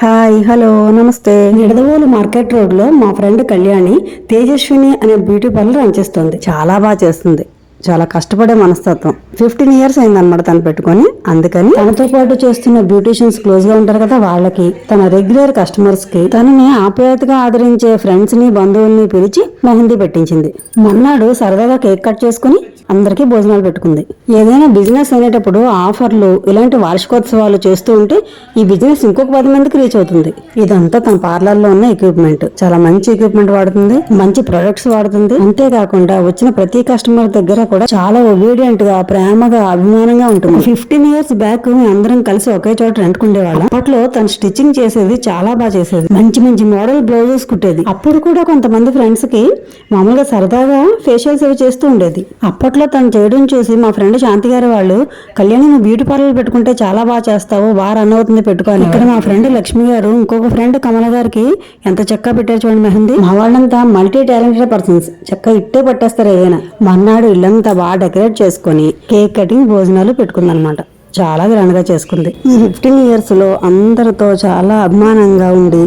Hi hello నమస్తే. Nidadavolu market road లో మా ఫ్రెండ్ కళ్యాణి తేజస్విని అనే బ్యూటీ పార్లర్ రన్ చేస్తుంది. చాలా బాగా చేస్తుంది. చాలా కష్టపడే మనస్తత్వం. 15 years అయిందన్నమాట తను పెట్టుకొని. అందుకని తనతో పాటు చేస్తున్న బ్యూటీషియన్స్ క్లోజ్ గా ఉంటారు కదా, వాళ్ళకి, తన రెగ్యులర్ కస్టమర్స్ కి, తనని ఆప్యాయతగా ఆదరించే ఫ్రెండ్స్ ని బంధువుల్ని పిలిచి మెహందీ పెట్టించింది. మొన్నాడు సరదాగా కేక్ కట్ చేసుకుని అందరికీ భోజనాలు పెట్టుకుంది. ఏదైనా బిజినెస్ అనేటప్పుడు ఆఫర్లు, ఇలాంటి వార్షికోత్సవాలు చేస్తూ ఉంటే ఈ బిజినెస్ ఇంకొక 10 మందికి రీచ్ అవుతుంది. ఇదంతా తన పార్లర్ లో ఉన్న ఎక్విప్మెంట్. చాలా మంచి ఎక్విప్మెంట్ వాడుతుంది, మంచి ప్రొడక్ట్స్ వాడుతుంది. అంతేకాకుండా వచ్చిన ప్రతి కస్టమర్ దగ్గర కూడా చాలా ఒబీడియంట్ గా, ప్రేమగా, అభిమానంగా ఉంటుంది. 15 years బ్యాక్ మేము అందరం కలిసి ఒకే చోట రెంట్ కుండేవాళ్ళం. అప్పట్లో తను స్టిచ్చింగ్ చేసేది చాలా బాగా చేసేది. మంచి మంచి మోడల్ బ్లౌజెస్ కుట్టేది. అప్పుడు కూడా కొంతమంది ఫ్రెండ్స్ కి మామూలుగా సరదాగా ఫేషియల్స్ అవి చేస్తూ ఉండేది. అప్పట్లో తను చేయడం చూసి మా ఫ్రెండ్ శాంతి గారి వాళ్ళు, కళ్యాణి నువ్వు బ్యూటీ పార్లర్ పెట్టుకుంటే చాలా బాగా చేస్తావు, బాగా రన్ అవుతుంది, పెట్టుకోవాలి. ఇక్కడ మా ఫ్రెండ్ లక్ష్మి గారు, ఇంకొక ఫ్రెండ్ కమల గారికి ఎంత చక్కగా పెట్టారు చూడండి మెహందీ. మా వాళ్ళంతా మల్టీ టాలెంటెడ్ పర్సన్స్. చక్కగా ఇట్టే పట్టేస్తారు ఏదైనా. మన్నాడు ఇల్లంతా బాగా డెకరేట్ చేసుకుని కేక్ కటింగ్, భోజనాలు పెట్టుకుందనమాట. చాలా గ్రాండ్ గా చేసుకుంది. ఈ 15 years లో అందరితో చాలా అభిమానంగా ఉండి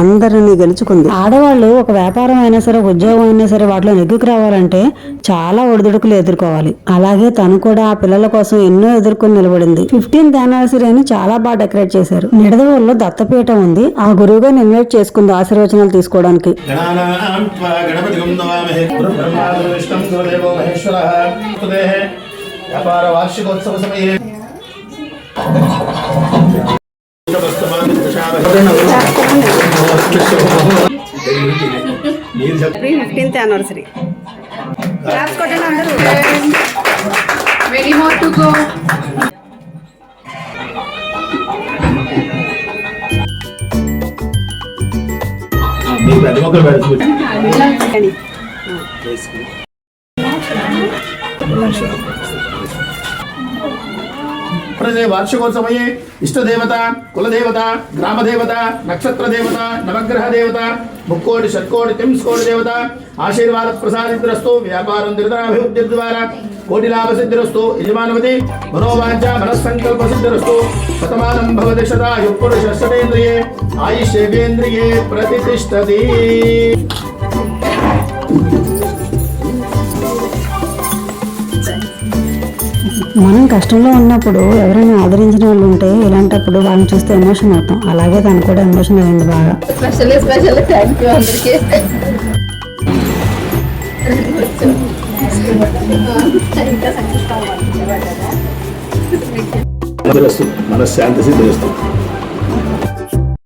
అందరిని గెలుచుకుంది. ఆడవాళ్ళు ఒక వ్యాపారం అయినా సరే, ఉద్యోగం అయినా సరే, వాటిలో నెగ్గుకు రావాలంటే చాలా ఒడిదుడుకులు ఎదుర్కోవాలి. అలాగే తను కూడా ఆ పిల్లల కోసం ఎన్నో ఎదుర్కొని నిలబడింది. 15th anniversary అని చాలా బాగా డెకరేట్ చేశారు. నిడదవోలులో దత్తపీఠం ఉంది. ఆ గురువుగారిని ఇన్వైట్ చేసుకుంది ఆశీర్వచనాలు తీసుకోవడానికి. వ్యాపార వార్షికోత్సవ సమయే 15th anniversary. Many more to go. వార్షికోత్సవే ఇష్టదేవత, కులదేవత, గ్రామదేవత, నక్షత్ర దేవత, నవగ్రహ దేవత, ముక్కోటి షట్కోటి తింస్కోటి దేవత ఆశీర్వాద ప్రసాదిద్రస్తు. వ్యాపారం దిర్దనాభివృద్ధి ద్వారా కోటి లాభ సిద్ధిరస్తు. యజమానవతి మనోవాంఛ మనస్సంకల్ప సిద్ధిరస్తు. శతమానం భవతి శతాయు పురుష శతేంద్రియే ఆయుష్యేంద్రియే ప్రతిష్టతి. మనం కష్టంలో ఉన్నప్పుడు ఎవరైనా ఆదరించిన వాళ్ళు ఉంటే, ఇలాంటప్పుడు వాళ్ళని చూస్తే ఎమోషన్ అవుతాం. అలాగే తను కూడా ఎమోషన్ అయింది బాగా. స్పెషల్ థ్యాంక్ యూ అందరికీ. మనశ్శాంతి సిద్ధిరస్తు.